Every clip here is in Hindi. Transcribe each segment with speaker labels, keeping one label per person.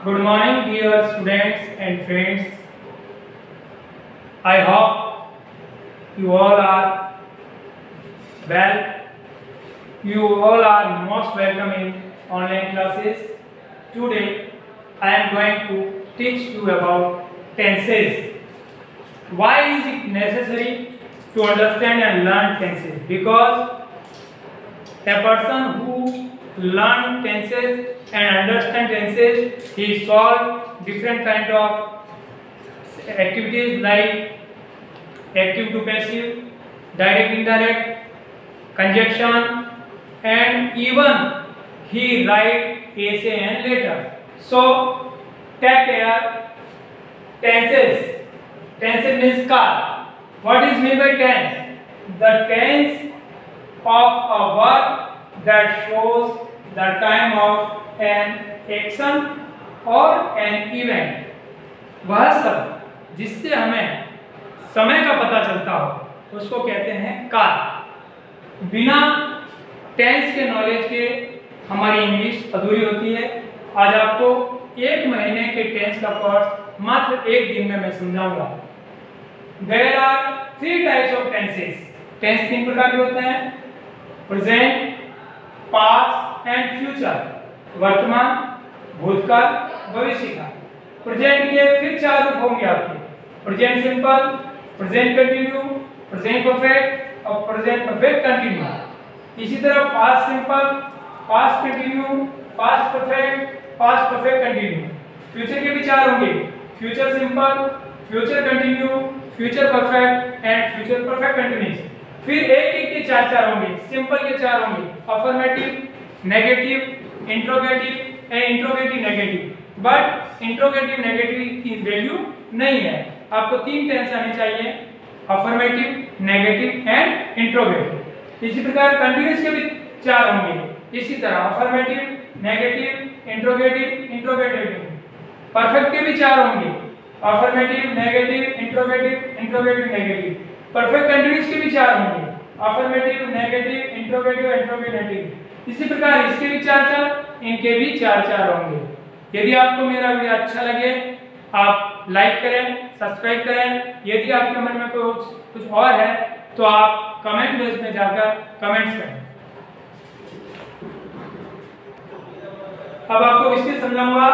Speaker 1: Good morning, dear students and friends. I hope you all are well. You all are most welcome in online classes. Today, I am going to teach you about tenses. Why is it necessary to understand and learn tenses? Because a person who learn tenses and understand tenses, he solve different kind of activities like active to passive, direct indirect, conjunction, and even he write essay and letter. So take care. Tenses means car. What is meant by tense? The tense of a verb that shows the time of an action or an event. वह सब जिससे हमें समय का पता चलता हो उसको कहते हैं काल। बिना टेंस के नॉलेज के हमारी इंग्लिश अधूरी होती है। आज आपको एक महीने के टेंस का कोर्स मात्र एक दिन में मैं समझाऊंगा। There are 3 types of tenses. Tense 3 प्रकार के होते हैं: प्रेजेंट, पास्ट एंड फ्यूचर। वर्तमान, भूतकाल, भविष्य का। प्रेजेंट के फिर 4 रूप होंगे आपके: present simple, present continue, present perfect और प्रेजेंट परफेक्ट कंटिन्यू। इसी तरह past simple, past continue, past perfect continue. Future के भी 4 होंगे: future simple, future continue, future perfect and future perfect continuous. फिर एक के 4 होंगे। सिंपल के 4 होंगे: affirmative, negative, interrogative and interrogative negative. But interrogative negative की वैल्यू नहीं है। आपको 3 टेंस आने चाहिए: अफर्मेटिव, नेगेटिव एंड इंट्रोगेटिव। इसी प्रकार कंटिन्यूअस के भी 4 होंगे। इसी तरह affirmative, negative, interrogative, interrogative. Perfect के भी 4 होंगे: affirmative, negative, interrogative, interrogative negative. Perfect continuous के भी 4 होंगे: अफर्मेटिव, नेगेटिव, इंट्रोगेटिव, इंट्रोगेटिव। इसी प्रकार इसके भी 4, इनके भी 4 होंगे। यदि आपको मेरा वीडियो अच्छा लगे आप लाइक करें, सब्सक्राइब करें। यदि आपके मन में कुछ और है तो आप कमेंट बॉक्स में जाकर कमेंट्स करें। अब आपको इससे समझाऊंगा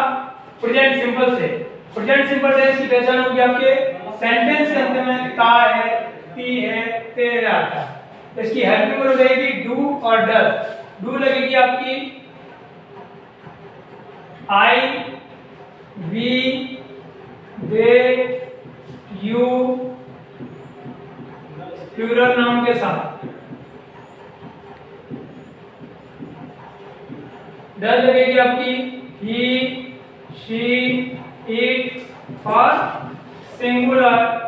Speaker 1: प्रेजेंट सिंपल से। प्रेजेंट सिंपल टेंस की पहचान होगी आपके सेंटेंस के अंत में ता है, ती है, ते आता है। इसकी हेल्पिंग वर्ब रहेगी डू और डज। डू लगेगी आपकी I, we, they, you plural noun के साथ। डज लगेगी आपकी ही, शी, इट और सिंगुलर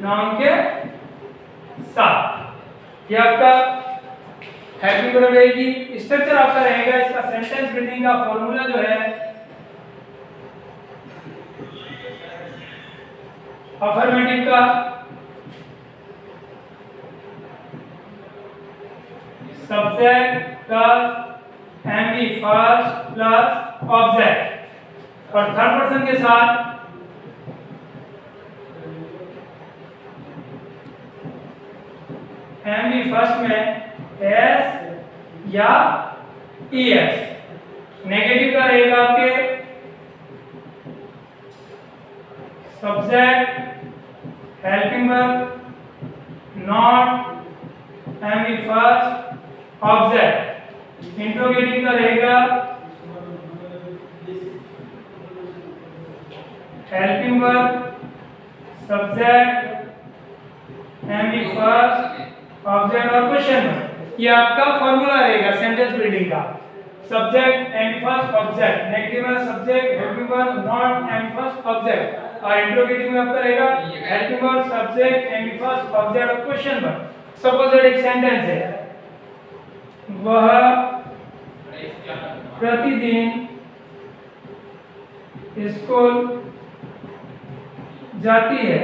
Speaker 1: नाउन के साथ। ये आपका हेल्पिंग वर्ब रहेगी। स्ट्रक्चर आपका रहेगा इसका सेंटेंस बिल्डिंग का फॉर्मूला जो है अफर्मेटिव का subject plus MV first plus object और थर्ड पर्सन के साथ एमवी फर्स्ट में एस या ईएस। नेगेटिव का रहेगा आपके subject, helping verb, not, MV first, object. Interrogative का रहेगा helping verb, subject, MV first, object और क्वेश्चन वर्ब। ये आपका फॉर्मूला रहेगा सेंटेंस बिल्डिंग का। Subject, MV first, object. Negative में subject, helping verb, not, MV first, object. और इंट्रोगेटिव में आपका रहेगा helping verb, subject, MV first, object और क्वेश्चन वर्ब। सपोज एक सेंटेंस है: वह प्रतिदिन स्कूल जाती है।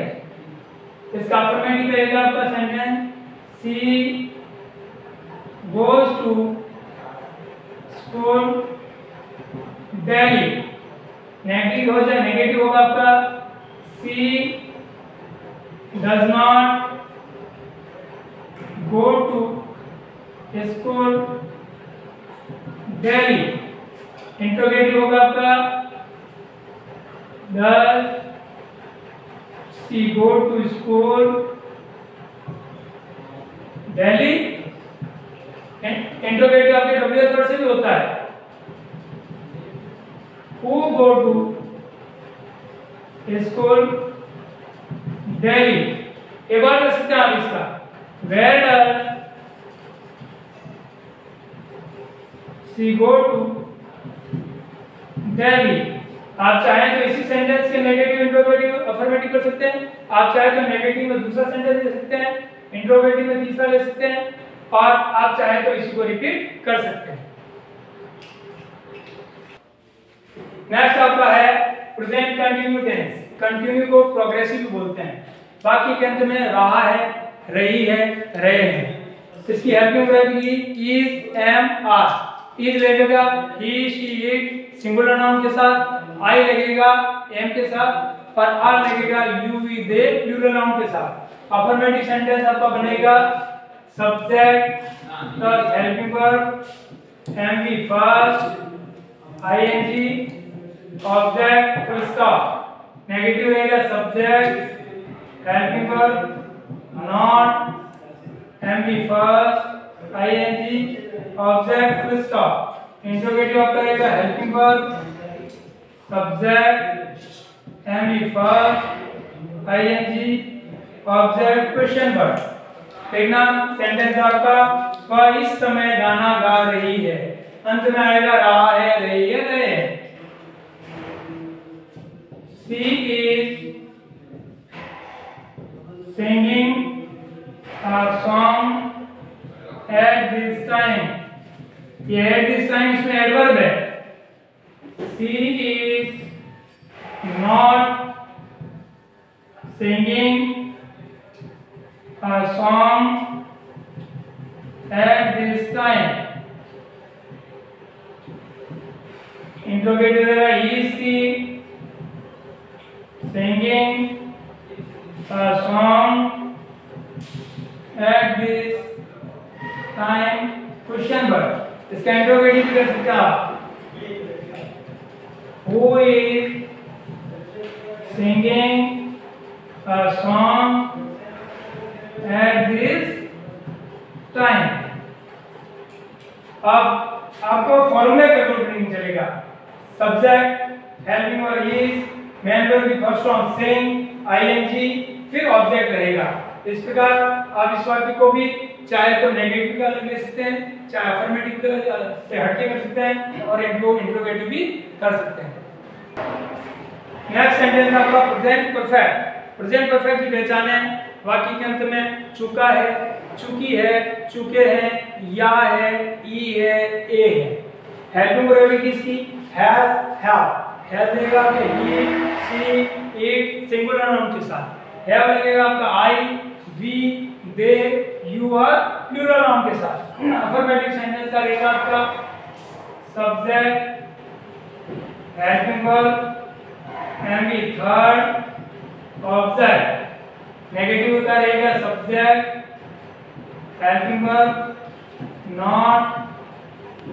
Speaker 1: इसका अफर्मेटिव रहेगा आपका sentence she goes to school daily. Negative हो जाए, नेगेटिव होगा आपका she does not go to school daily. Interrogative होगा आपका does she go to school daily. Interrogative आपके डब्ल्यूएच वर्ड से भी होता है. Who go to school daily. एक बार कर सकते हैं आप इसका. Where does she go to daily. आप चाहें तो इसी सेंटेंस के नेगेटिव इंट्रोगेटिव अफर्मेटिव कर सकते हैं. आप चाहें तो नेगेटिव में दूसरा सेंटेंस ले सकते हैं, इंट्रोगेटिव में तीसरा ले सकते हैं, और आप चाहें तो इसी को रिपीट कर सकते हैं. नेक्स्ट आपका है प्रेजेंट कंटिन्यू टेंस. कंटिन्यू को प्रोग्रेसिव बोलते हैं. बाकी के अंत में रहा है, रही है, रहे हैं. इसकी हेल्पिंग रहेगी इज, एम, आर. इज लगेगा he, she, it singular noun के साथ, आई लगेगा एम के साथ, और आर लगेगा you, we, they plural noun के साथ. अफर्मेटिव सेंटेंस आपका बनेगा subject plus helping verb, M V first, ING, object full stop. Negative रहेगा subject helping verb not, M V first, ING, object full stop. Interrogative आपका रहेगा helping verb subject M V first, ING, object question word. देखना सेंटेंस आपका वह इस समय गाना गा रही है. अंत में आएगा रहा है, रही है, रहे हैं. She is singing a song at this time. ये at this time इसमें एडवर्ब है. She is not singing a song at this time. Interrogative है is she singing a song at this time? Question word. इसका इंट्रोगेटिव कर सकते हैं आप. Who is singing a song at this time? अब आपको फॉर्मूले के अकॉर्डिंग चलेगा. Subject helping verb is, main verb की फर्स्ट फॉर्म सिंग, आईएनजी, फिर ऑब्जेक्ट रहेगा. इस प्रकार आप इस वाक्य को भी चाहे तो नेगेटिव का अलग ले सकते हैं, चाहे अफर्मेटिव से हटके कर सकते हैं, और एक दो इंट्रोगेटिव भी कर सकते हैं. नेक्स्ट सेंटेंस आपका प्रेजेंट परफेक्ट. प्रेजेंट परफेक्ट की पहचान है वाक्य के अंत में चुका है, चुकी है, चुके हैं, या है, ई है, ए है. हेल्पिंग वर्ब किसकी हैज, हैव. हैव लगेगा आपके he, she, it singular noun के साथ. हैव लगेगा आपका आई, वी, दे, यू और प्लूरल नाउन के साथ. अफर्मेटिव सेंटेंस का रहेगा आपका subject helping verb M V third, object. Negative का रहेगा subject helping verb not,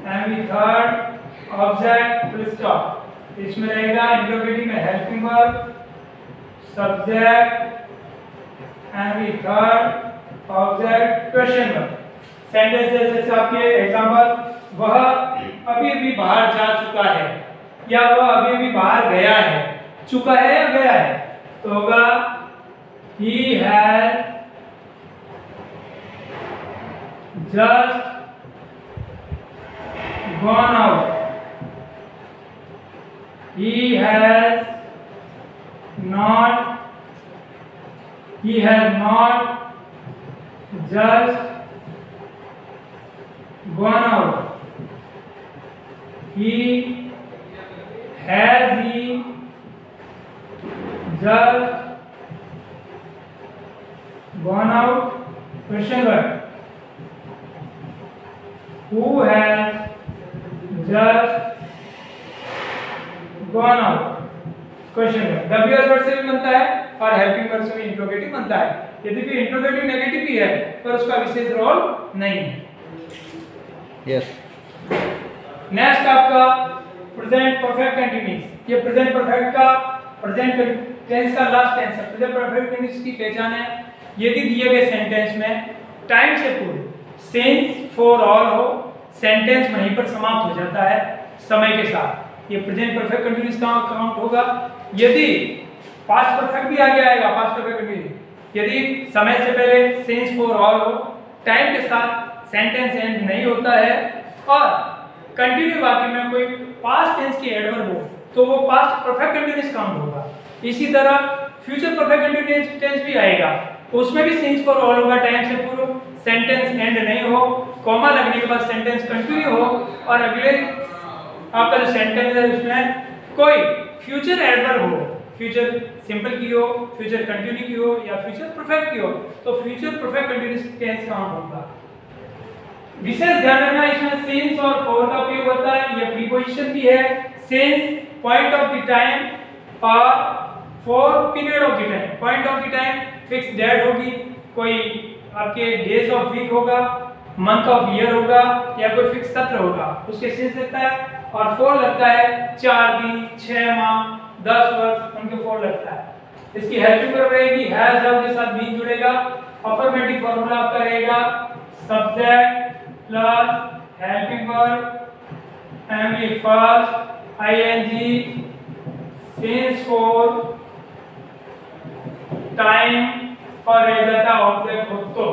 Speaker 1: M V third, object full stop. इसमें रहेगा इंट्रोगेटिव में helping verb subject and V third, object question verb. Sentence जैसे आपके एग्जांपल, वह अभी अभी बाहर जा चुका है, या वह अभी अभी बाहर गया है. चुका है या गया है, तो होगा he has just gone out. He has not just gone out. He just gone out? Question word. who has just gone out। Question में WH वर्ड से भी बनता है और हेल्पिंग वर्ड से भी इंट्रोगेटिव बनता है। यद्यपि इंट्रोगेटिव नेगेटिव ही है पर उसका विशेष रोल नहीं है।
Speaker 2: यस।
Speaker 1: नेक्स्ट आपका प्रेजेंट परफेक्ट कंटीन्यूअस। ये प्रेजेंट परफेक्ट का प्रेजेंट टेंस का लास्ट टेंस है। प्रेजेंट परफेक्ट कंटीन्यूअस की पहचान है यदि दिए गए सेंटेंस में टाइम से पूर्व सिंस फॉर ऑल हो, सेंटेंस वहीं पर समाप्त हो जाता है समय के साथ। ये प्रेजेंट परफेक्ट कंटीन्यूअस का काउंट होगा। यदि पास्ट परफेक्ट भी आगे आएगा, पास्ट परफेक्ट कंटीन्यूअस, यदि समय से पहले सिंस फॉर ऑल हो, टाइम के साथ सेंटेंस एंड नहीं होता है और कंटिन्यू वाक्य में कोई पास्ट टेंस की एडवर्ब हो तो वो पास्ट परफेक्ट कंटीन्यूअस काउंट होगा। इसी तरह फ्यूचर परफेक्ट कंटीन्यूअस टेंस भी आएगा, उसमें भी सिंस फॉर ऑल होगा, टाइम से पूर्व, सेंटेंस एंड नहीं हो, कॉमा लगने के बाद सेंटेंस कंटिन्यू हो और अगले आपका जो सेंटेंस है उसमें कोई फ्यूचर एडवर्ब हो, फ्यूचर सिंपल की हो, फ्यूचर कंटिन्यू की हो या फ्यूचर परफेक्ट की हो, तो future perfect continuous tense count होगा। विशेष ध्यान रखना इसमें सिंस और फॉर का प्रयोग होता है। ये प्रीपोजिशन भी है। Since point of the time और for period of the time. Point of the time fix date होगी, कोई आपके डेज ऑफ वीक होगा, मंथ ऑफ ईयर होगा या कोई फिक्स सत्र होगा, उसके सिंस लगता है। और फॉर लगता है 4 दिन, 6 माह, 10 वर्ष, उनके फॉर लगता है। इसकी हेल्पिंग वर्ब रहेगी हैज हैव के साथ बीन जुड़ेगा। अफर्मेटिव फॉर्मूला आपका रहेगा subject plus helping verb M E first ING since for time और रह जाता ऑब्जेक्ट हो तो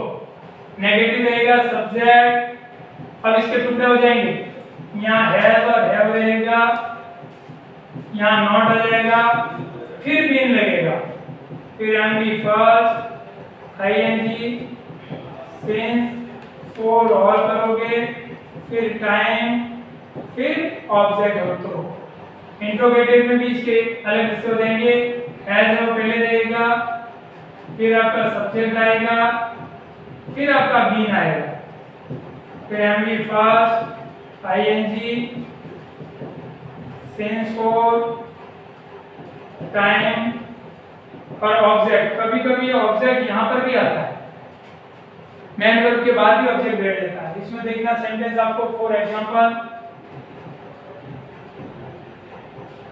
Speaker 1: नेगेटिव रहेगा सब्जेक्ट। अब इसके टुकड़े हो जाएंगे, यहाँ हैज और हैव रहेगा, यहाँ नॉट आ जाएगा, फिर बीन लगेगा, फिर M B first ING since for all करोगे, फिर टाइम, फिर ऑब्जेक्ट हो तो। इंट्रोगेटिव में भी इसके अलग हिस्से हो जाएंगे। हैज हैव पहले रहेगा, फिर आपका सब्जेक्ट आएगा, फिर आपका बीन आएगा, फिर M B first ING since for time और ऑब्जेक्ट। कभी कभी ऑब्जेक्ट यहाँ पर भी आता है, मेन वर्ब के बाद भी ऑब्जेक्ट बैठ जाता है। इसमें देखना सेंटेंस आपको फॉर एग्जांपल,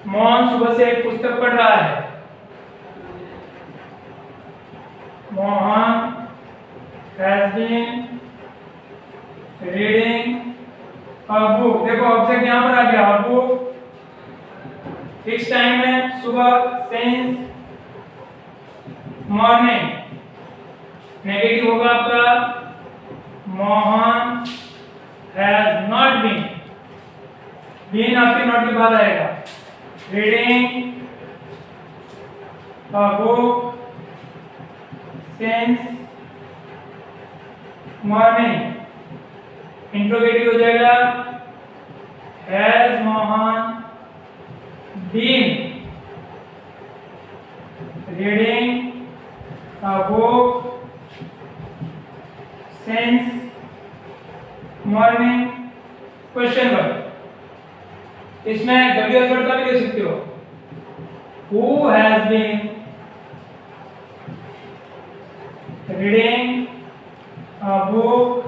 Speaker 1: मोहन सुबह से एक पुस्तक पढ़ रहा है। Mohan has been reading a book। देखो ऑब्जेक्ट यहाँ पर आ गया, a book फिक्स टाइम है सुबह, सिंस मॉर्निंग। नेगेटिव होगा आपका Mohan has not been, been आपके नॉट के बाद आएगा। Reading a book since morning. Interrogative हो जाएगा has Mohan been reading a book since morning. Question word, इसमें WH वर्ड का भी ले सकते हो। Who has been reading a book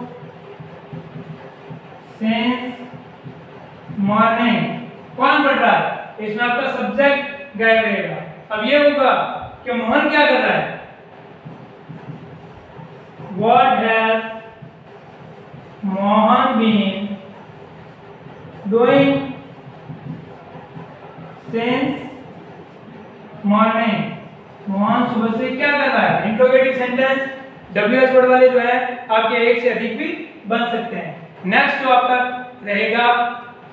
Speaker 1: since morning। कौन पढ़ रहा है? इसमें आपका सब्जेक्ट गायब रहेगा। अब ये होगा कि मोहन क्या कर रहा है। What has Mohan been doing since morning? Mohan सुबह से क्या कर रहा है। इंट्रोगेटिव सेंटेंस WH वर्ड वाले जो है आपके एक से अधिक भी बन सकते हैं। नेक्स्ट जो आपका रहेगा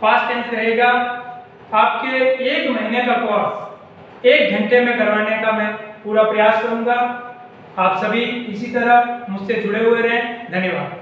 Speaker 1: पास्ट टेंस रहेगा। आपके 1 महीने का कोर्स 1 घंटे में करवाने का मैं पूरा प्रयास करूंगा। आप सभी इसी तरह मुझसे जुड़े हुए रहें। धन्यवाद।